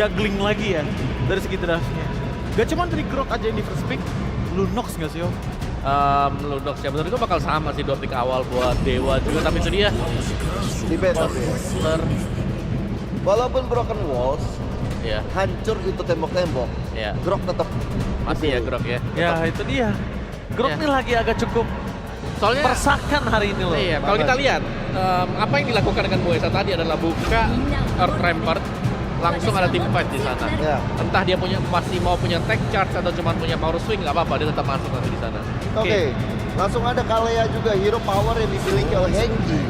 juggling lagi ya dari segi draftnya. Gak cuma dari Grok aja yang di first pick, Lunox nggak sih Om? Lunox ya menurut gue bakal sama sih 2 pick awal buat Dewa juga, tapi itu dia Di bed tapi ya. monster. Walaupun Broken Walls Ya, hancur itu tembok-tembok, ya. Grok tetap Masih ya Grok ya. Ya itu dia. Grok Ya. nih lagi agak cukup Soalnya persakan hari ini loh. iya, kalau kita lihat apa yang dilakukan dengan Moesa tadi adalah buka Earth Rampart, langsung ada team fight di sana. Ya. Entah dia masih mau punya tech charge atau cuma punya power swing, nggak apa-apa, dia tetap masuk nanti di sana. Oke. Langsung ada Kalea juga, hero power yang dimiliki oleh Hengki.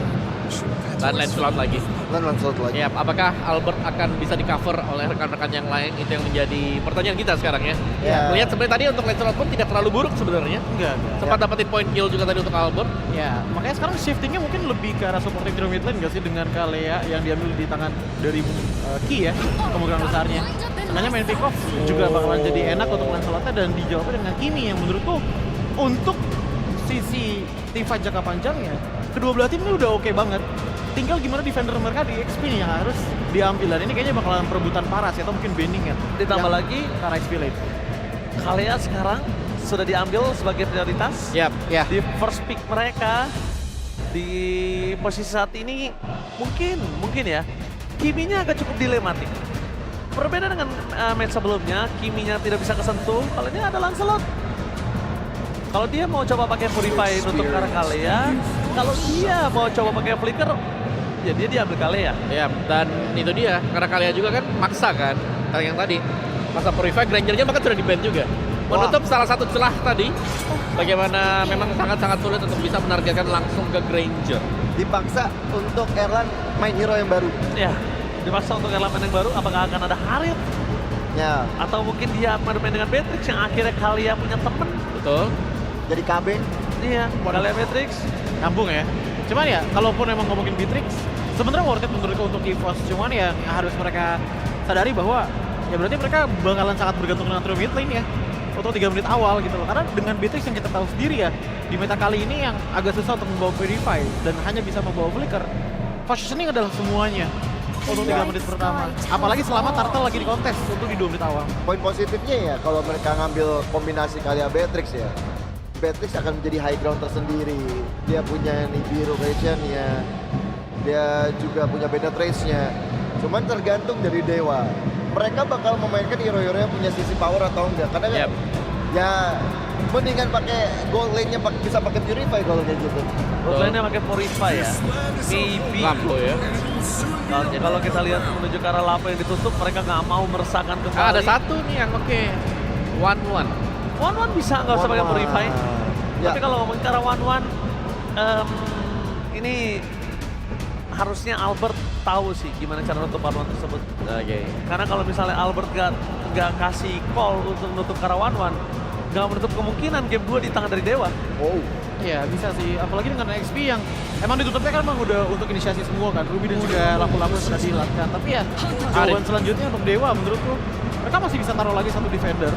Dan Lancelot lagi. Dan Lancelot lagi. Ya, apakah Albert akan bisa di cover oleh rekan-rekan yang lain? Itu yang menjadi pertanyaan kita sekarang ya. Ya. Melihat sebenarnya tadi untuk Lancelot pun tidak terlalu buruk sebenarnya. Enggak. Sempat dapetin point kill juga tadi untuk Albert. Ya, makanya sekarang shiftingnya mungkin lebih ke arah supporting hero mid lane nggak sih dengan Kalea yang diambil di tangan dari Ki ya, kemungkinan besarnya. Makanya main pick off juga bakalan jadi enak untuk Lancelotnya dan dijawabnya dengan Kimi yang menurutku untuk sisi tim fight jangka panjangnya, kedua belah tim ini udah oke banget. Tinggal gimana defender mereka di XP nih yang harus diambil, dan ini kayaknya bakalan perebutan paras ya, atau mungkin bending ya. Ditambah Yang lagi ke arah XP lane. Kalea sekarang sudah diambil sebagai prioritas Yap, ya. di first pick mereka. Di posisi saat ini mungkin ya Kiminya agak cukup dilematik. Berbeda dengan match sebelumnya, Kiminya tidak bisa kesentuh. Kalau ini ada Lancelot. Kalau dia mau coba pakai Purify untuk ke arah Kalea, kalau dia mau coba pakai Flicker, ya dia diambil Kalea. Ya, dan itu dia. Karena kalian juga kan maksa kan, kayak yang tadi. Masa Purify, Granger-nya bahkan sudah di-ban juga. Menutup salah satu celah tadi, bagaimana memang sangat-sangat sulit untuk bisa menargetkan langsung ke Granger. Dipaksa untuk Erlan main hero yang baru. Ya, dipaksa untuk elemen yang baru, apakah akan ada Harith? Ya, Atau mungkin dia bermain dengan Beatrix yang akhirnya Kalea punya temen. Betul? jadi KB. Iya, Kalea Beatrix. Nyambung ya. Cuman ya, kalaupun emang ngomongin Beatrix, sebenarnya worth it menurutku untuk EVOS. Cuman ya harus mereka sadari bahwa ya berarti mereka bakalan sangat bergantung dengan trio mid lane ya untuk 3 menit awal gitu loh. Karena dengan Beatrix yang kita tahu sendiri ya, di meta kali ini yang agak susah untuk membawa Purify dan hanya bisa membawa Flicker. Positioning adalah semuanya untuk 3 menit pertama. Apalagi selama Turtle lagi di kontes untuk di 2 menit awal. Poin positifnya ya kalau mereka ngambil kombinasi Kalea Beatrix ya, Beatrix akan menjadi high ground tersendiri. Dia punya Nibiru Vision-nya, dia juga punya Penetrace-nya. Cuman tergantung dari Dewa. Mereka bakal memainkan hero-hero yang punya sisi power atau enggak. Karena Yap. ya mendingan pakai gold lane-nya bisa pakai Purify kalau kayak gitu. Lainnya pakai Purify ya. Maybe. Lambo ya. Kalau kita lihat menuju ke arah Lapo yang ditutup, mereka nggak mau meresahkan kembali. Ada satu nih yang oke. 1-1. One bisa nggak usah pakai One-one. Purify. Ya. Tapi kalau ngomong cara one ini harusnya Albert tahu sih gimana cara nutup one tersebut. Oke. Karena kalau misalnya Albert nggak kasih call untuk nutup cara one, nggak menutup kemungkinan game 2 di tangan dari Dewa. Oh, Iya bisa sih, apalagi dengan XP yang emang ditutupnya kan emang udah untuk inisiasi semua kan, Ruby dan juga laku-laku sudah dilatkan. Tapi ya jawaban selanjutnya untuk Dewa menurutku mereka masih bisa taruh lagi satu defender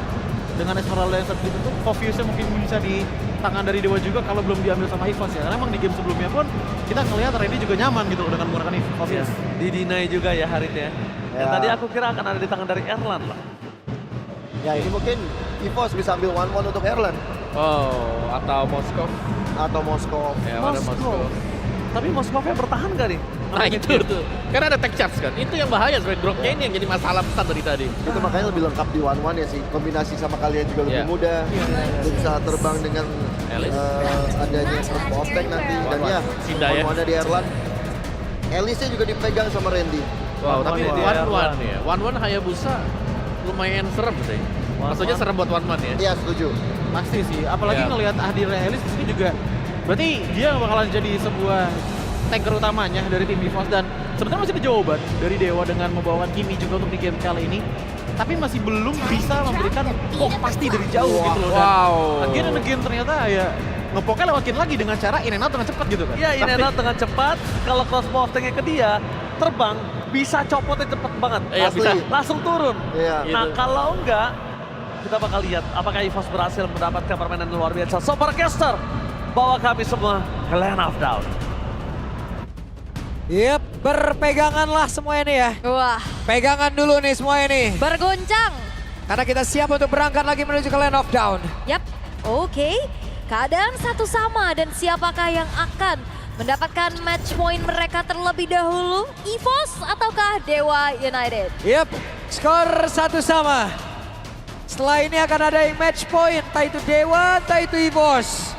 dengan Esmeralda yang satu ditutup. Focusnya mungkin bisa di tangan dari Dewa juga kalau belum diambil sama EVOS ya. Karena emang di game sebelumnya pun kita ngelihat Randy juga nyaman gitu dengan menggunakan Focus. Di-deny juga ya Harith ya. Yang Ya. tadi aku kira akan ada di tangan dari Erlan lah. ya ini mungkin EVOS bisa ambil 1-1 untuk Erlan Oh, atau Moskov. atau Moskov. Ya, ada Moskov. Tapi Moskovnya bertahan gak nih? Nah itu tuh, karena ada tech charge kan, itu yang bahaya sebenarnya. Groknya ini yang jadi masalah besar dari tadi. Itu makanya lebih lengkap di 1-1 ya sih. Kombinasi sama kalian juga lebih Iya. mudah. Dia bisa terbang dengan Alice. adanya first ball tank nanti. Dan ya, Pindah ya. ada di Erlan. Alice-nya juga dipegang sama Randy. Wow, tapi One-one one-one Erlan. ya. One-one Hayabusa lumayan serem sih. Maksudnya serem buat one-one ya. Iya, setuju. Pasti sih, apalagi Ya. ngelihat hadirnya Elis di sini juga. Berarti dia bakalan jadi sebuah tanker utamanya dari tim EVOS, dan sebenarnya masih ada jawaban dari Dewa dengan membawakan Kimi juga untuk di game kali ini. Tapi masih belum bisa memberikan poke pasti dari jauh gitu loh. Dan Wow. again and again ternyata ya ngepoknya lewatin lagi dengan cara in and out dengan cepat gitu kan. Iya, ini adalah dengan cepat. Kalau crossbow tanknya ke dia, terbang, bisa copotnya cepet banget. Iya, Asli. bisa. Langsung turun. Iya. Nah, Gitu. kalau enggak, kita bakal lihat apakah EVOS berhasil mendapatkan permainan luar biasa. Supercaster, bawa kami semua ke Land of Doubt. Yep, berpeganganlah semua ini ya. Wah, Pegangan dulu nih semua ini. bergoncang. Karena kita siap untuk berangkat lagi menuju ke Land of Down. Yap, oke. Keadaan satu sama dan siapakah yang akan mendapatkan match point mereka terlebih dahulu? EVOS ataukah Dewa United? Yep, skor 1 sama. Setelah ini akan ada match point, entah itu Dewa, entah itu EVOS.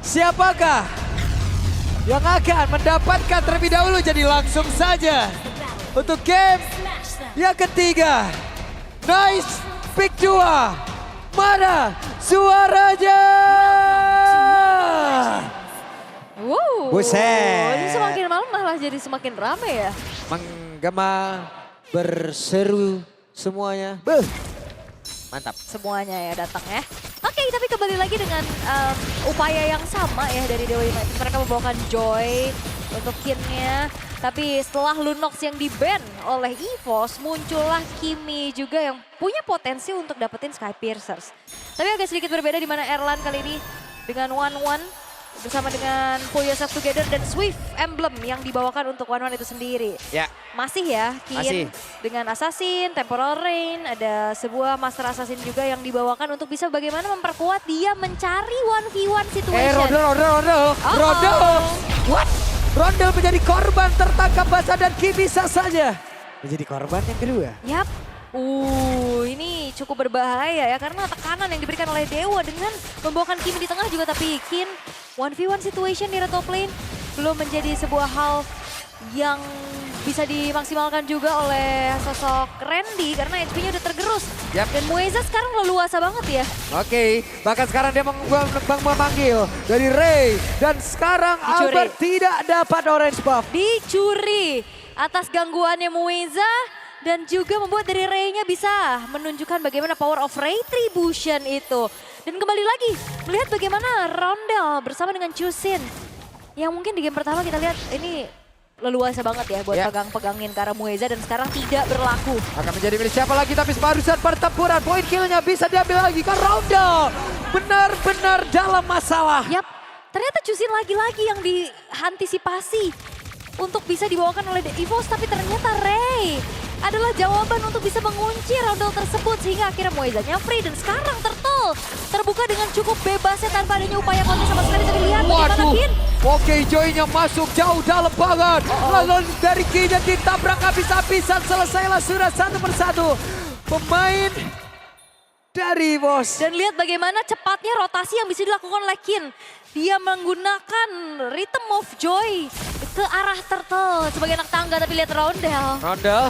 Siapakah yang akan mendapatkan terlebih dahulu? Jadi langsung saja untuk game yang ketiga. Nice, pick 2. Mana suaranya? Wow. Buset. Ini semakin malam malah jadi semakin rame ya. Menggema, berseru semuanya. Beuh, mantap. Semuanya ya datang ya. Oke, tapi kembali lagi dengan upaya yang sama ya dari Dewa United. Mereka membawakan Joy untuk Kinnya. Tapi setelah Lunox yang di-ban oleh EVOS, muncullah Kimi juga yang punya potensi untuk dapetin Sky Piercers. Tapi agak sedikit berbeda di mana Erlan kali ini dengan 1-1 bersama dengan Pull Yourself Together dan Swift Emblem yang dibawakan untuk 1-1 itu sendiri. Ya, Masih ya, Masih. Kin dengan Assassin, Temporal Rain, ada sebuah Master Assassin juga yang dibawakan untuk bisa bagaimana memperkuat dia mencari 1v1 situation. Rondel. What? Rondel menjadi korban tertangkap basah dan Ki bisa saja menjadi korban yang kedua. Yap. Ini cukup berbahaya ya karena tekanan yang diberikan oleh Dewa dengan membawakan Kim di tengah juga, tapi Kin 1v1 situation di top lane belum menjadi sebuah hal yang bisa dimaksimalkan juga oleh sosok Randy karena HP-nya udah tergerus. Yap. Dan Mueza sekarang leluasa banget ya. Oke, bahkan sekarang dia memanggil dari Ray dan sekarang Dicuri. Albert tidak dapat orange buff. Dicuri atas gangguannya Mueza dan juga membuat dari Ray-nya bisa menunjukkan bagaimana power of retribution itu. Dan kembali lagi melihat bagaimana Rondel bersama dengan Chusin yang mungkin di game pertama kita lihat ini leluasa banget ya buat Ya. pegang-pegangin ke arah Mueza dan sekarang tidak berlaku. Akan menjadi milik siapa lagi, tapi barusan pertempuran poin killnya bisa diambil lagi kan Rondel. Benar-benar dalam masalah. Yap, ternyata Chusin lagi-lagi yang diantisipasi untuk bisa dibawakan oleh The EVOS, tapi ternyata Ray adalah jawaban untuk bisa mengunci Rondel tersebut sehingga akhirnya Muezanya free dan sekarang Turtle terbuka dengan cukup bebasnya tanpa adanya upaya kontes sama sekali. Tapi lihat bagaimana Kin. Oke, Joy-nya masuk jauh dalam banget. Lalu dari Ki-nya ditabrak habis-habisan. Selesailah sudah satu persatu. Pemain dari Bos. Dan lihat bagaimana cepatnya rotasi yang bisa dilakukan oleh Kin. Dia menggunakan Rhythm of Joy ke arah Turtle sebagai anak tangga, tapi lihat Rondel. Rondel.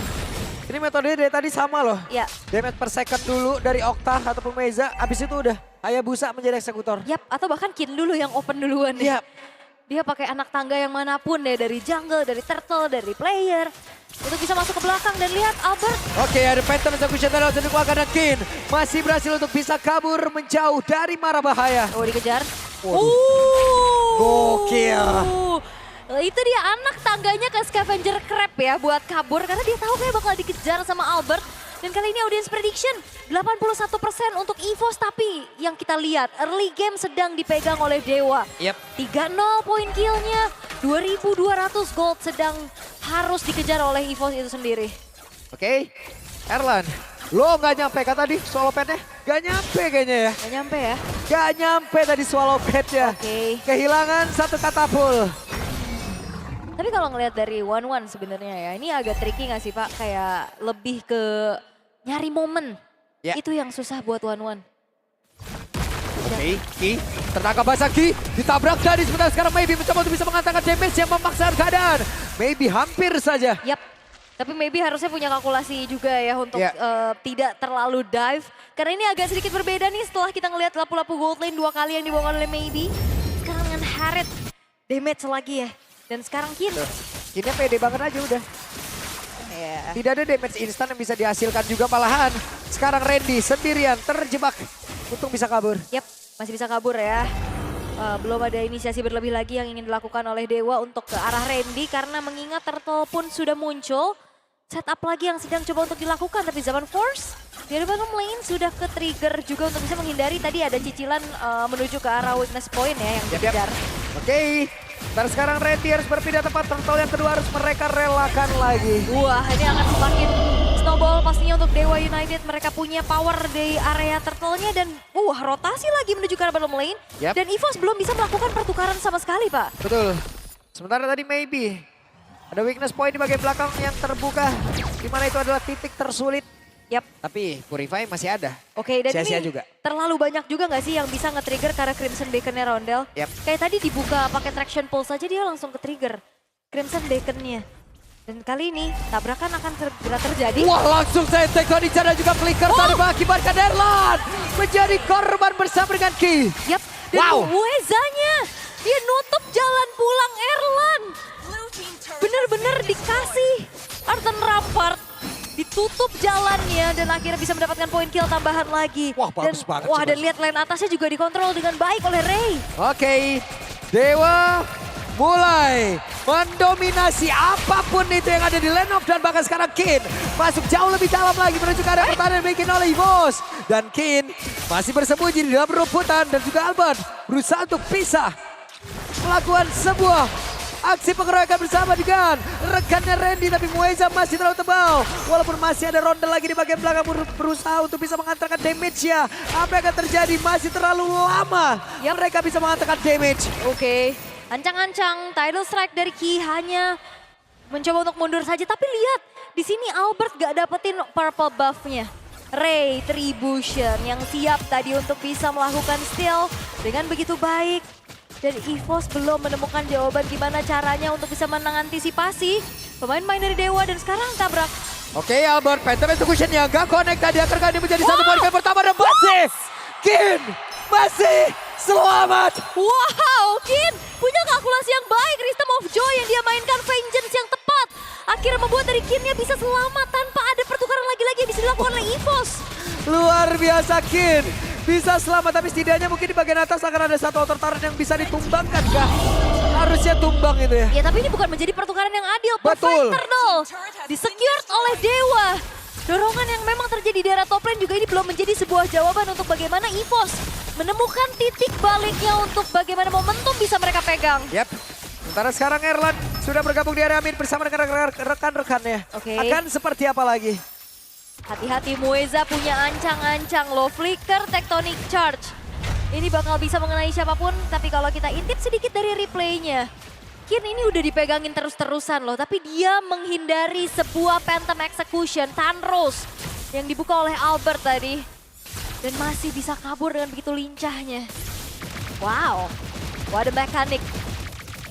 Ini metode dari tadi sama loh. Ya, Damage per second dulu dari Okta ataupun Meza. Abis itu udah Hayabusa menjadi eksekutor. yap, atau bahkan Kin dulu yang open duluan. Yap. Dia pakai anak tangga yang manapun deh, dari jungle, dari turtle, dari player. Untuk bisa masuk ke belakang dan lihat Albert. Oke, ada Phantom Execution dari untuk dikeluarkan dan Kin masih berhasil untuk bisa kabur menjauh dari mara bahaya. Oh, dikejar. Gokil. Itu dia anak tangganya ke Scavenger Crab ya buat kabur karena dia tahu kayak bakal dikejar sama Albert. Dan kali ini audience prediction 81% untuk EVOS, tapi yang kita lihat early game sedang dipegang oleh Dewa. Yep. 3-0 poin killnya, 2200 gold sedang harus dikejar oleh EVOS itu sendiri. Oke, Erlan. Lo nggak nyampe kan tadi swallow pad-nya? Gak nyampe kayaknya ya. Gak nyampe ya? Gak nyampe tadi swallow pad-nya. Oke. Kehilangan satu katapul. Tapi kalau ngelihat dari 1-1 sebenarnya ya, ini agak tricky gak sih Pak? Kayak lebih ke nyari momen. Ya. Itu yang susah buat 1-1. Oke, Ki tertangkap basah, Ki ditabrak tadi sebentar, sekarang Maybe mencoba untuk bisa mengatakan damage yang memaksakan keadaan. Maybe hampir saja. Yap, tapi maybe harusnya punya kalkulasi juga ya untuk Ya. tidak terlalu dive. Karena ini agak sedikit berbeda nih setelah kita ngelihat lapu-lapu gold lane 2 kali yang dibawakan oleh Maybe. Sekarang dengan Harriet, damage lagi ya. Dan sekarang Kin. Kinnya pede banget aja udah. Ya. Tidak ada damage instan yang bisa dihasilkan juga malahan. Sekarang Randy sendirian terjebak. Untung bisa kabur. Yap, masih bisa kabur ya. Belum ada inisiasi berlebih lagi yang ingin dilakukan oleh Dewa untuk ke arah Randy. Karena mengingat Turtle pun sudah muncul. Setup lagi yang sedang coba untuk dilakukan. Tapi Zaman Force di depan lane sudah ke trigger juga untuk bisa menghindari. Tadi ada cicilan menuju ke arah weakness point ya yang dikejar. Oke, Ntar sekarang Randy harus berpindah tempat, turtle yang kedua harus mereka relakan lagi. Wah, ini akan semakin snowball pastinya untuk Dewa United. Mereka punya power di area turtle-nya dan rotasi lagi menuju ke arah bottom lane. Yap. Dan EVOS belum bisa melakukan pertukaran sama sekali, Pak. Betul. Sementara tadi maybe ada weakness point di bagian belakang yang terbuka. Di mana itu adalah titik tersulit. Yap. Tapi Purify masih ada. Oke, dan Sia-sia ini juga. terlalu banyak juga nggak sih yang bisa nge-trigger karena Crimson Beacon-nya Rondel? Yap. Kayak tadi dibuka pakai traction pulse aja dia langsung ke-trigger Crimson Beacon-nya. Dan kali ini tabrakan akan segera terjadi. Wah, langsung saya tektonik dan juga flicker tadi mengakibatkan Erlan menjadi korban bersama dengan Ki. Yap, dan Wow. Muezanya dia nutup jalan pulang Erlan. Bener-bener dikasih Arten Rampart. Ditutup jalannya dan akhirnya bisa mendapatkan poin kill tambahan lagi. Wah, bagus banget Wah, sih, dan lihat lane atasnya juga dikontrol dengan baik oleh Ray. Oke, Dewa mulai mendominasi apapun itu yang ada di lane of dan bahkan sekarang Kin masuk jauh lebih dalam lagi menuju ke area pertahanan yang dibikin oleh EVOS. Dan Kin masih bersembunyi di dalam rumputan dan juga Albert berusaha untuk pisah melakukan sebuah aksi pengeroyokan bersama dengan rekannya Randy, tapi Mueza masih terlalu tebal. Walaupun masih ada Rondel lagi di bagian belakang berusaha untuk bisa mengantarkan damage-nya. Apa yang akan terjadi? Masih terlalu lama. Mereka bisa mengantarkan damage. Oke, ancang-ancang tidal strike dari Ki hanya mencoba untuk mundur saja. Tapi lihat, di sini Albert gak dapetin purple buff-nya. Ray Tribution yang siap tadi untuk bisa melakukan steal dengan begitu baik. Dan EVOS belum menemukan jawaban gimana caranya untuk bisa mengantisipasi pemain-pemain dari Dewa dan sekarang tabrak. Oke, Albert, Phantom Execution yang gak connect tadi akan ini menjadi satu poin pertama dan masih Kin masih selamat. Wow, Kin punya kalkulasi yang baik, Rhythm of Joy yang dia mainkan, Vengeance yang tepat. Akhirnya membuat dari Kinnya bisa selamat tanpa ada pertukaran lagi-lagi yang bisa dilakukan oleh EVOS. Luar biasa Kin. Bisa selamat, tapi setidaknya mungkin di bagian atas akan ada satu outer turret yang bisa ditumbangkan kah? Harusnya tumbang itu ya. Ya tapi ini bukan menjadi pertukaran yang adil. Betul. Perfect Turtle disecured oleh Dewa. Dorongan yang memang terjadi di area top lane juga ini belum menjadi sebuah jawaban untuk bagaimana EVOS menemukan titik baliknya untuk bagaimana momentum bisa mereka pegang. Yap. Sementara sekarang Erlan sudah bergabung di area mid bersama dengan rekan-rekannya. Oke. Akan seperti apa lagi? Hati-hati, Mueza punya ancang-ancang low flicker tectonic charge. Ini bakal bisa mengenai siapapun, tapi kalau kita intip sedikit dari replaynya. Kin ini udah dipegangin terus-terusan loh, tapi dia menghindari sebuah Phantom Execution, Tanros yang dibuka oleh Albert tadi. Dan masih bisa kabur dengan begitu lincahnya. Wow, what a mechanic.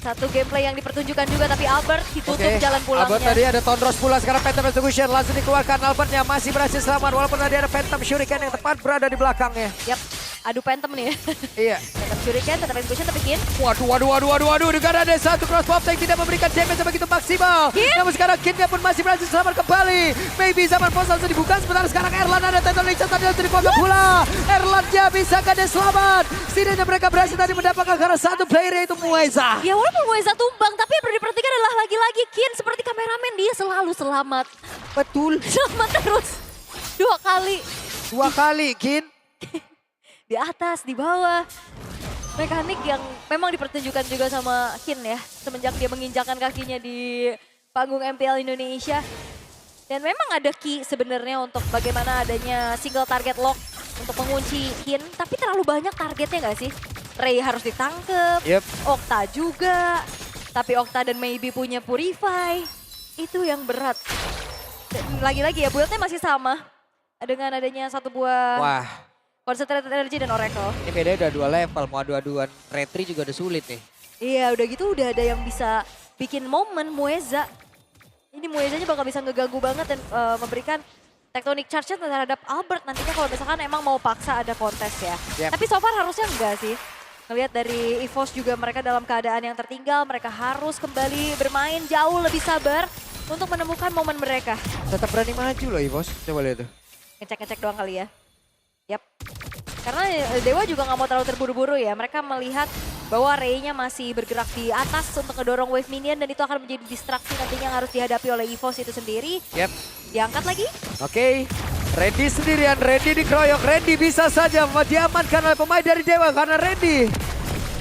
Satu gameplay yang dipertunjukkan juga, tapi Albert ditutup jalan pulangnya. Albert tadi ada Tondros pula, sekarang Phantom Execution langsung dikeluarkan. Albertnya masih berhasil selamat, walaupun tadi ada Phantom Shuriken yang tepat berada di belakangnya. Yap, adu Phantom nih ya. Iya. Phantom Shuriken, Phantom Execution, tapi Kin. Waduh. Negara ada satu cross pop tank tidak memberikan damage begitu maksimal. Kin? Namun sekarang Kinnya pun masih berhasil selamat kembali. Maybe zaman pos langsung dibuka, sementara sekarang Erlan ada Titan Legion tadi langsung dikeluarkan pula. Erlannya bisa kan dia selamat. Setidaknya mereka berhasil tadi mendapatkan karena satu player yaitu Mueza. Ya walaupun Mueza tumbang, tapi yang perlu diperhatikan adalah lagi-lagi Kin seperti kameramen, dia selalu selamat. Betul. Selamat terus. 2 kali. 2 kali Kin. Di atas, di bawah. Mekanik yang memang dipertunjukkan juga sama Kin ya. Semenjak dia menginjakkan kakinya di panggung MPL Indonesia. Dan memang ada key sebenarnya untuk bagaimana adanya single target lock untuk mengunci Kin. Tapi terlalu banyak targetnya nggak sih? Ray harus ditangkep, Yep. Okta juga. Tapi Okta dan Maybe punya Purify. Itu yang berat. Dan lagi-lagi ya, build-nya masih sama. Dengan adanya satu buah Wah, Concentrated Energy dan Oracle. ini beda udah 2 level, mau adu-aduan retri juga udah sulit nih. Iya, udah gitu udah ada yang bisa bikin momen Mueza. Ini Muezanya bakal bisa ngeganggu banget dan memberikan tectonic charge-nya terhadap Albert nantinya kalau misalkan emang mau paksa ada kontes ya. Yep. Tapi so far harusnya enggak sih. Ngelihat dari EVOS juga mereka dalam keadaan yang tertinggal, mereka harus kembali bermain jauh lebih sabar untuk menemukan momen mereka. Tetap berani maju loh EVOS, coba lihat tuh. Ngecek-ngecek doang kali ya. Yap. Karena Dewa juga nggak mau terlalu terburu-buru ya. Mereka melihat bahwa Ray-nya masih bergerak di atas untuk ngedorong wave minion dan itu akan menjadi distraksi nantinya yang harus dihadapi oleh EVOS itu sendiri. Yap. Diangkat lagi. Oke, Randy sendirian, Randy dikeroyok, Randy bisa saja diamankan oleh pemain dari Dewa karena Randy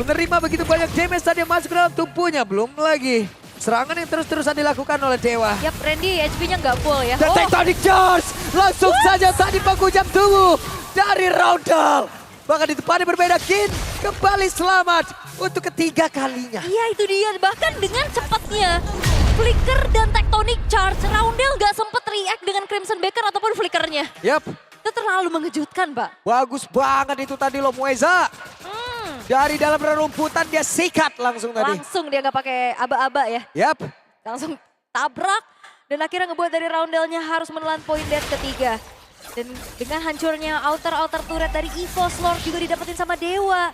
menerima begitu banyak damage tadi yang masuk ke dalam tubuhnya. Belum lagi serangan yang terus-terusan dilakukan oleh Dewa. Yap, Randy HP-nya nggak full ya. Dan Tectonic Charge langsung saja tadi penghujam tubuh dari Roundel. Bahkan di tempatnya berbeda, Kin kembali selamat untuk ketiga kalinya. Iya itu dia, bahkan dengan cepatnya Flicker dan Tectonic Charge, Roundel nggak sempet react dengan Crimson Baker ataupun flickernya. Yap, Itu terlalu mengejutkan, Pak. bagus banget itu tadi loh Mueza. Dari dalam rerumputan dia sikat langsung tadi. Langsung dia nggak pakai aba-aba ya. Yap, Langsung tabrak dan akhirnya ngebuat dari Roundelnya harus menelan poin death ketiga. Dan dengan hancurnya outer turret dari EVOS, Lord juga didapetin sama Dewa.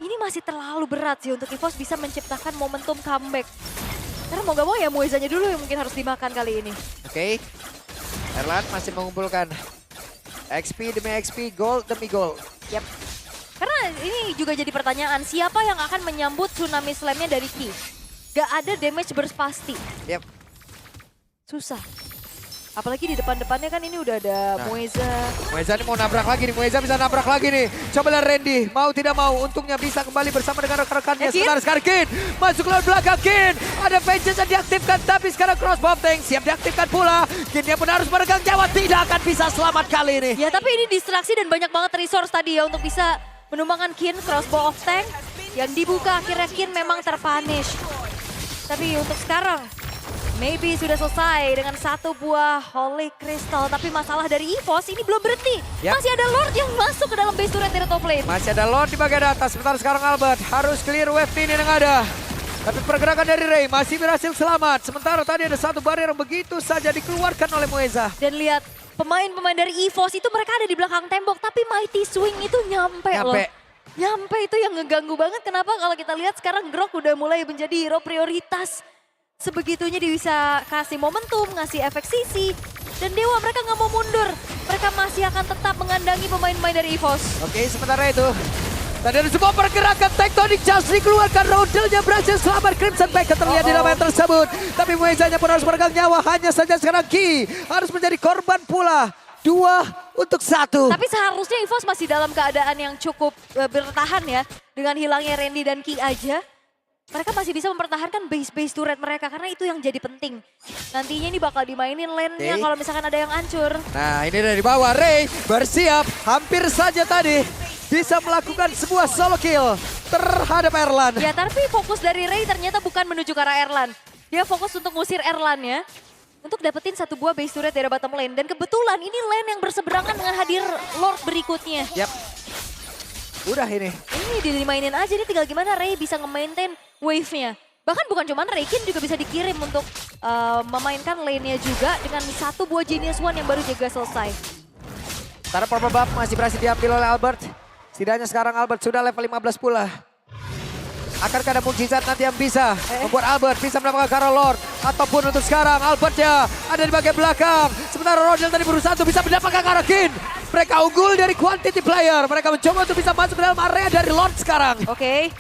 Ini masih terlalu berat sih untuk EVOS bisa menciptakan momentum comeback. Karena mau gak mau ya Muezanya dulu yang mungkin harus dimakan kali ini. oke. Erlan masih mengumpulkan XP demi XP, gold demi gold. Yap. Karena ini juga jadi pertanyaan, siapa yang akan menyambut Tsunami Slam-nya dari Ki? Gak ada damage burst pasti. Yap. Susah. Apalagi di depan-depannya kan ini udah ada Mueza. Mueza ini mau nabrak lagi nih, Mueza bisa nabrak lagi nih. Coba lihat Randy, mau tidak mau, untungnya bisa kembali bersama dengan rekan-rekannya. Kin? Sebentar sekarang Kin, masuk ke belakang Kin. Ada vengeance yang diaktifkan, tapi sekarang crossbow tank siap diaktifkan pula. Kin yang pun harus meregang nyawa, tidak akan bisa selamat kali ini. Ya tapi ini distraksi dan banyak banget resource tadi ya untuk bisa menumbangkan Kin, crossbow of tank. Yang dibuka akhirnya Kin memang terpunish. Tapi untuk sekarang, maybe sudah selesai dengan satu buah Holy Crystal. Tapi masalah dari EVOS ini belum berhenti. Yap. Masih ada Lord yang masuk ke dalam base turret dari top lane. Masih ada Lord di bagian atas, sebentar sekarang Albert harus clear wave ini yang ada. Tapi pergerakan dari Ray masih berhasil selamat. Sementara tadi ada satu barrier yang begitu saja dikeluarkan oleh Mueza. Dan lihat pemain-pemain dari EVOS itu mereka ada di belakang tembok. Tapi Mighty Swing itu nyampe loh. Nyampe itu yang ngeganggu banget. Kenapa kalau kita lihat sekarang Grok udah mulai menjadi hero prioritas. Sebegitunya dia bisa kasih momentum, ngasih efek sisi. Dan Dewa mereka nggak mau mundur. Mereka masih akan tetap mengandangi pemain-pemain dari EVOS. Oke, sementara itu tadi ada sebuah pergerakan Tectonic Charge dikeluarkan. Roundelnya berhasil selamat. Crimson Baker terlihat di dalam tersebut. Tapi Muezanya pun harus meregang nyawa. Hanya saja sekarang Ki harus menjadi korban pula. 2 untuk 1. Tapi seharusnya EVOS masih dalam keadaan yang cukup bertahan ya. Dengan hilangnya Randy dan Ki aja. Mereka masih bisa mempertahankan base-base turret mereka. Karena itu yang jadi penting. Nantinya ini bakal dimainin lane-nya kalau misalkan ada yang hancur. Nah ini dari bawah, Ray bersiap. Hampir saja tadi bisa melakukan sebuah solo kill terhadap Erlan. Ya tapi fokus dari Ray ternyata bukan menuju ke arah Erlan. Dia fokus untuk ngusir Erlan ya. Untuk dapetin satu buah base turret dari bottom lane. Dan kebetulan ini lane yang berseberangan dengan hadir Lord berikutnya. Yap. Udah ini. Ini dimainin aja, ini tinggal gimana Ray bisa nge-maintain wave-nya. Bahkan bukan cuma Ray, Kin juga bisa dikirim untuk memainkan lane-nya juga dengan satu buah Genius One yang baru juga selesai. Sementara purple buff masih berhasil diambil oleh Albert. Setidaknya sekarang Albert sudah level 15 pula. Akankah ada mukjizat nanti yang bisa membuat Albert bisa mendapatkan Karo Lord? Ataupun untuk sekarang Albert ya ada di bagian belakang. Sementara Rodel tadi berusaha untuk bisa mendapatkan Karo Kin. Mereka unggul dari quantity player. Mereka mencoba untuk bisa masuk ke dalam area dari Lord sekarang. Oke,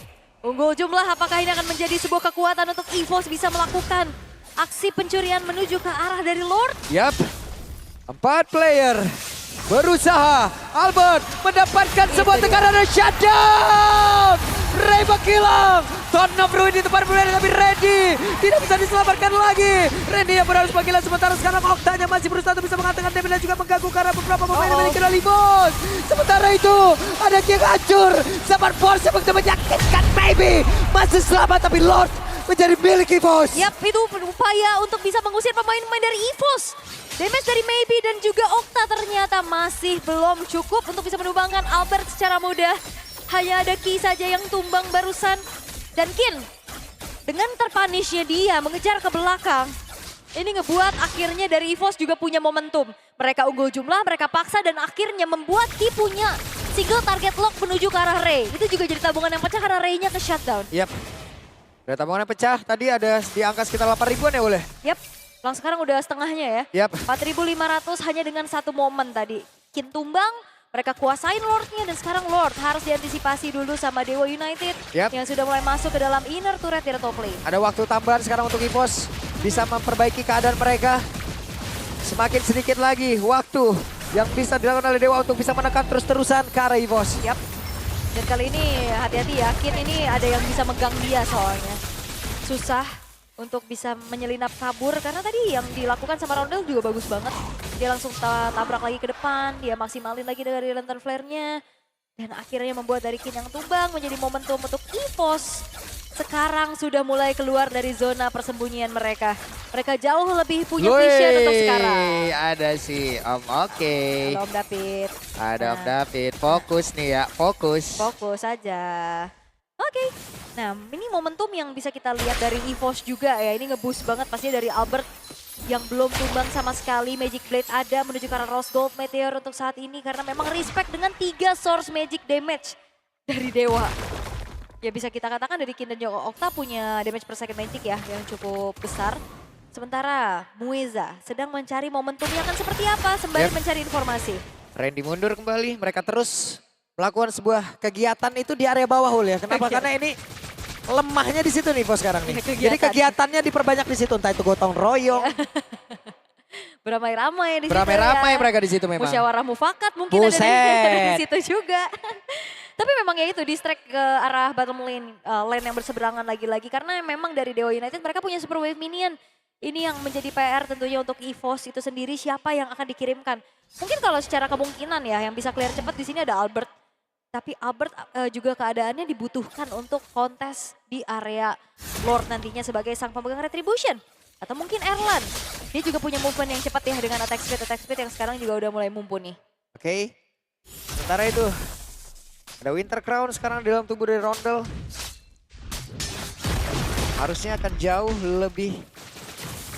unggul jumlah apakah ini akan menjadi sebuah kekuatan untuk EVOS bisa melakukan aksi pencurian menuju ke arah dari Lord? Yap, 4 player berusaha. Albert mendapatkan sebuah tekanan dan shutdown. Ray menghilang. Ton of Ruin di tempat berbeda tapi Randy tidak bisa diselamatkan lagi. Randy yang harus menghilang sementara sekarang Oktanya masih berusaha untuk bisa mengatakan damage dan juga mengganggu karena beberapa pemain yang memiliki Limos. Sementara itu ada King hancur. Zaman Force yang begitu menyakitkan maybe. Masih selamat tapi Lord menjadi milik EVOS. Yap, itu upaya untuk bisa mengusir pemain-pemain dari EVOS. Damage dari Maybe dan juga Okta ternyata masih belum cukup untuk bisa menumbangkan Albert secara mudah. Hanya ada Ki saja yang tumbang barusan. Dan Kin, dengan terpunishnya dia mengejar ke belakang, ini ngebuat akhirnya dari EVOS juga punya momentum. Mereka unggul jumlah, mereka paksa dan akhirnya membuat Ki punya single target lock menuju ke arah Ray. Itu juga jadi tabungan yang pecah karena Ray-nya ke shutdown. Yap. Ada tabungan yang pecah, tadi ada di angka sekitar 8 ribuan ya boleh? Yap, langsung sekarang udah setengahnya ya. Yap. 4.500 hanya dengan satu momen tadi. Kin tumbang, mereka kuasain Lord-nya dan sekarang Lord harus diantisipasi dulu sama Dewa United. Yap. Yang sudah mulai masuk ke dalam inner turret di top lane. Ada waktu tambahan sekarang untuk EVOS bisa memperbaiki keadaan mereka. Semakin sedikit lagi waktu yang bisa dilakukan oleh Dewa untuk bisa menekan terus-terusan ke arah EVOS. Yap. Dan kali ini hati-hati yakin ini ada yang bisa megang dia soalnya. Susah untuk bisa menyelinap kabur karena tadi yang dilakukan sama Rondel juga bagus banget. Dia langsung tabrak lagi ke depan, dia maksimalin lagi dari lantern flare-nya. Dan akhirnya membuat dari Kin yang tumbang menjadi momentum untuk EVOS. Sekarang sudah mulai keluar dari zona persembunyian mereka. Mereka jauh lebih punya vision untuk sekarang. Ada si Om Oke. Ada Om David. Ada Om Nah. David. Fokus nih ya, fokus. Fokus aja. Oke. Nah, ini momentum yang bisa kita lihat dari EVOS juga ya. Ini nge-boost banget pastinya dari Albert yang belum tumbang sama sekali. Magic Blade ada menuju ke arah Rose Gold Meteor untuk saat ini karena memang respect dengan 3 source magic damage dari Dewa. Ya bisa kita katakan dari Kin dan Joko Okta punya damage per second magic ya yang cukup besar. Sementara Mueza sedang mencari momentumnya akan seperti apa sembari mencari informasi. Randy mundur kembali, mereka terus melakukan sebuah kegiatan itu di area bawah Hul ya. Kenapa? Karena ini lemahnya di situ nih Bos sekarang nih. Jadi kegiatannya diperbanyak di situ, entah itu gotong royong. Beramai-ramai di situ Beramai-ramai ya. mereka di situ memang. Musyawarah mufakat mungkin ada di situ juga. Tapi memang ya itu distract ke arah bottom lane, lane yang berseberangan lagi-lagi. Karena memang dari Dewa United mereka punya super wave minion. Ini yang menjadi PR tentunya untuk EVOS itu sendiri siapa yang akan dikirimkan. Mungkin kalau secara kemungkinan ya yang bisa clear cepat di sini ada Albert. Tapi Albert juga keadaannya dibutuhkan untuk kontes di area Lord nantinya sebagai sang pemegang Retribution. Atau mungkin Erlan. Dia juga punya movement yang cepat ya dengan attack speed yang sekarang juga udah mulai mumpuni. Oke. Sementara itu ada Winter Crown sekarang di dalam tubuh dari Rondel. Harusnya akan jauh lebih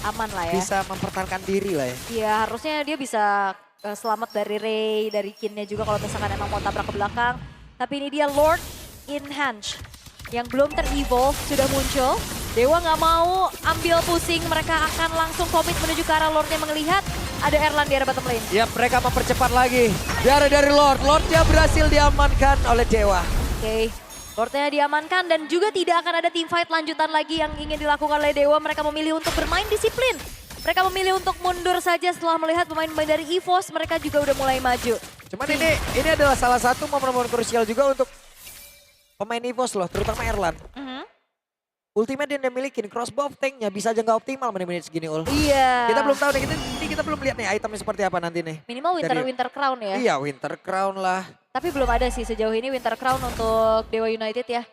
Aman lah ya. bisa mempertahankan diri lah ya. Iya harusnya dia bisa selamat dari Ray, dari Kinnya juga kalau misalkan emang mau tabrak ke belakang. Tapi ini dia Lord in Hanch yang belum ter-evolve sudah muncul. Dewa nggak mau ambil pusing, mereka akan langsung komit menuju ke arah Lord yang melihat ada Erlan di arah bottom lane. Ya mereka mempercepat lagi dari Lord. Lordnya berhasil diamankan oleh Dewa. Oke, Lordnya diamankan dan juga tidak akan ada teamfight lanjutan lagi yang ingin dilakukan oleh Dewa. Mereka memilih untuk bermain disiplin. Mereka memilih untuk mundur saja setelah melihat pemain-pemain dari EVOS. Mereka juga udah mulai maju. Cuman ini adalah salah satu momen-momen krusial juga untuk pemain EVOS loh, terutama Erlan. Ultimate yang dia milikin, crossbow tanknya bisa aja nggak optimal menit-menit segini Ul. Iya. Kita belum tahu nih, kita belum lihat nih itemnya seperti apa nanti nih. Minimal Winter Crown ya. Iya Winter Crown lah. Tapi belum ada sih sejauh ini Winter Crown untuk Dewa United ya.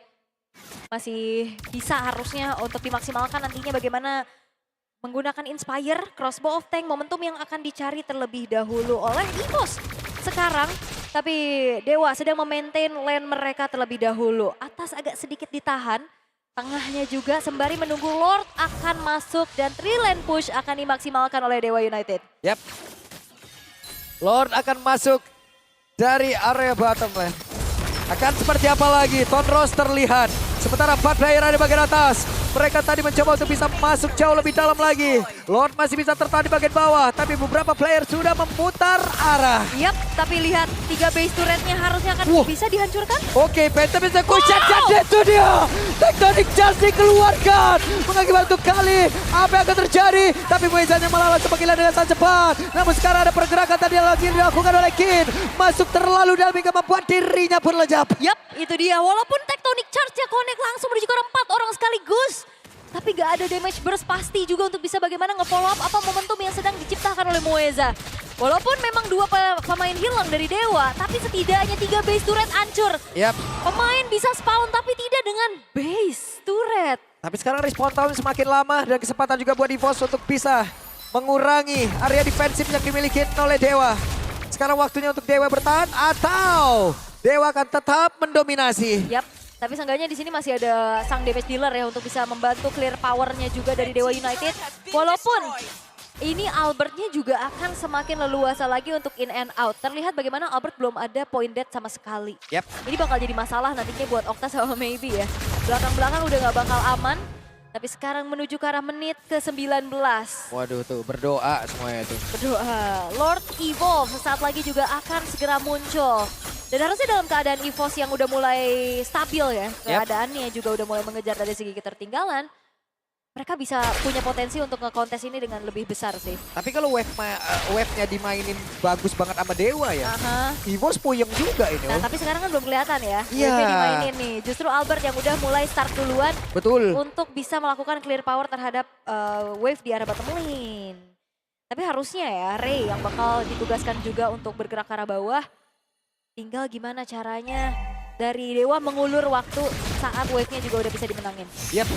Masih bisa harusnya untuk dimaksimalkan nantinya bagaimana menggunakan Inspire, Crossbow of Tank, momentum yang akan dicari terlebih dahulu oleh EVOS sekarang. Tapi Dewa sedang memaintain lane mereka terlebih dahulu. Atas agak sedikit ditahan, tengahnya juga sembari menunggu Lord akan masuk dan 3 lane push akan dimaksimalkan oleh Dewa United. Yap. Lord akan masuk dari area bottom lane. Akan seperti apa lagi? Tonros terlihat. Sementara 4 player ada di bagian atas. Mereka tadi mencoba untuk bisa masuk jauh lebih dalam lagi. Lord masih bisa tertahan di bagian bawah. Tapi beberapa player sudah memutar arah. Yap, tapi lihat 3 base turretnya harusnya akan bisa dihancurkan. Oke, Phantom bisa kucat dan itu dia. Tectonic Charge dikeluarkan. Mengakibatkan untuk kali apa yang akan terjadi. Tapi Muezanya melawan sebagian dengan sangat cepat. Namun sekarang ada pergerakan tadi yang lagi dilakukan oleh Kin. Masuk terlalu dalam hingga membuat dirinya pun lejap. Yap, itu dia. Walaupun Tectonic Charge-nya connect langsung menuju ke 4 orang sekaligus. Tapi gak ada damage burst pasti juga untuk bisa bagaimana nge-follow up apa momentum yang sedang diciptakan oleh Mueza. Walaupun memang 2 pemain hilang dari Dewa, tapi setidaknya 3 base turret hancur. Yap. Pemain bisa spawn tapi tidak dengan base turret. Tapi sekarang respawn time semakin lama dan kesempatan juga buat EVOS untuk bisa mengurangi area defensif yang dimiliki oleh Dewa. Sekarang waktunya untuk Dewa bertahan atau Dewa akan tetap mendominasi. Yap. Tapi seenggaknya di sini masih ada sang damage dealer ya untuk bisa membantu clear powernya juga dari Dewa United. Walaupun ini Albertnya juga akan semakin leluasa lagi untuk in and out. Terlihat bagaimana Albert belum ada point dead sama sekali. Yap. Ini bakal jadi masalah nantinya buat Okta sama Maybe ya. Belakang-belakang udah gak bakal aman. Tapi sekarang menuju ke arah menit ke-19. Waduh tuh berdoa semuanya tuh. Berdoa. Lord Evolve sesaat lagi juga akan segera muncul. Dan harusnya dalam keadaan EVOS yang udah mulai stabil ya. Keadaannya juga udah mulai mengejar dari segi ketertinggalan. mereka bisa punya potensi untuk nge-kontes ini dengan lebih besar sih. Tapi kalau wave-nya dimainin bagus banget sama Dewa ya. Aha. EVOS puyeng juga ini. Nah oh. tapi sekarang kan belum kelihatan ya. Iya. Wave-nya dimainin nih. Justru Albert yang udah mulai start duluan Betul. untuk bisa melakukan clear power terhadap wave di arah bottom lane. Tapi harusnya ya Ray yang bakal ditugaskan juga untuk bergerak ke arah bawah. Tinggal gimana caranya dari Dewa mengulur waktu saat wave-nya juga udah bisa dimenangin. Yap.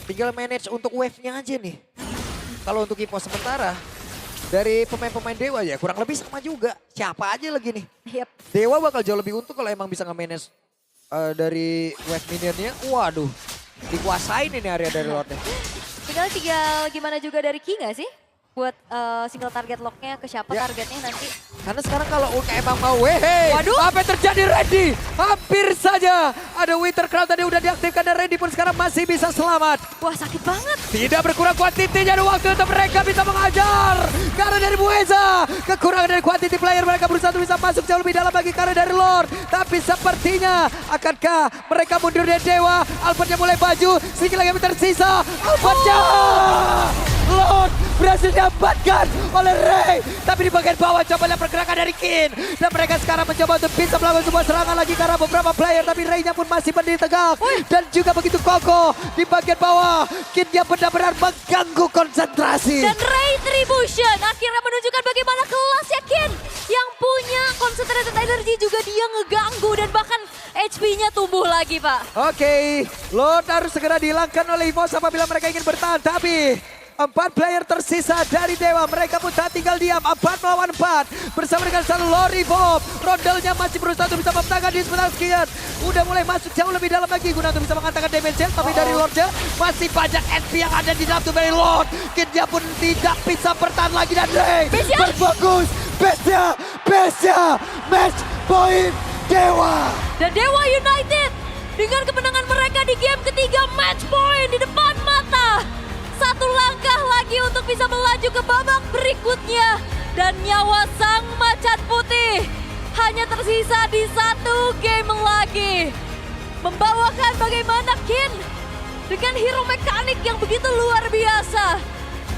Tinggal manage untuk wave-nya aja nih. Kalau untuk EVOS sementara dari pemain-pemain Dewa ya kurang lebih sama juga. Siapa aja lagi nih. Yap. Dewa bakal jauh lebih untung kalau emang bisa nge-manage dari wave minionnya. Waduh, dikuasain ini area dari Lordnya. Tinggal gimana juga dari Ki nggak sih? Buat single target locknya ke siapa Ya. targetnya nanti. Karena sekarang kalau Ulka emang mau, wehe, Waduh. apa yang terjadi Randy? Hampir saja ada Winter Crown tadi udah diaktifkan dan Randy pun sekarang masih bisa selamat. Wah sakit banget. Tidak berkurang kuantitinya dan waktu untuk mereka bisa mengajar. Karena dari Bueza, kekurangan dari kuantiti player mereka berusaha untuk bisa masuk jauh lebih dalam lagi karena dari Lord. Tapi sepertinya akankah mereka mundur dari Dewa? Albertnya mulai baju, sedikit lagi yang tersisa. Albertnya! Lord berhasil diamankan oleh Ray. Tapi di bagian bawah coba lihat pergerakan dari Kin. Dan mereka sekarang mencoba untuk bisa melakukan sebuah serangan lagi karena beberapa player. Tapi Ray-nya pun masih berdiri tegak. Dan juga begitu kokoh di bagian bawah. Kin-nya benar-benar mengganggu konsentrasi. Dan Ray Tribution akhirnya menunjukkan bagaimana kelasnya Kin. Yang punya concentrated energy juga dia ngeganggu dan bahkan HP-nya tumbuh lagi Pak. Oke, Lord harus segera dihilangkan oleh EVOS apabila mereka ingin bertahan. Tapi 4 player tersisa dari Dewa. Mereka pun tak tinggal diam. 4 melawan 4. Bersama dengan satu Lori Bob. Rondelnya masih berusaha untuk bisa memenangkan di sebentar sekian. Udah mulai masuk jauh lebih dalam lagi. Guna untuk bisa mengatakan damage. Tapi dari Lordnya masih banyak SP yang ada di dalam tubuh dari Lord. Kidnya pun tidak bisa bertahan lagi. Dan Ray berfokus. Best-nya. Match point Dewa. Dan Dewa United dengan kemenangan mereka di game ketiga match point di depan mata. Satu langkah lagi untuk bisa melaju ke babak berikutnya. Dan nyawa sang macan putih hanya tersisa di 1 game lagi. Membawakan bagaimana Kin dengan hero mekanik yang begitu luar biasa.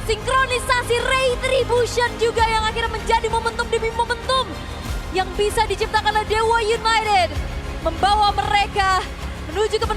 Sinkronisasi Ray Tribution juga yang akhirnya menjadi momentum demi momentum yang bisa diciptakan oleh Dewa United. Membawa mereka menuju ke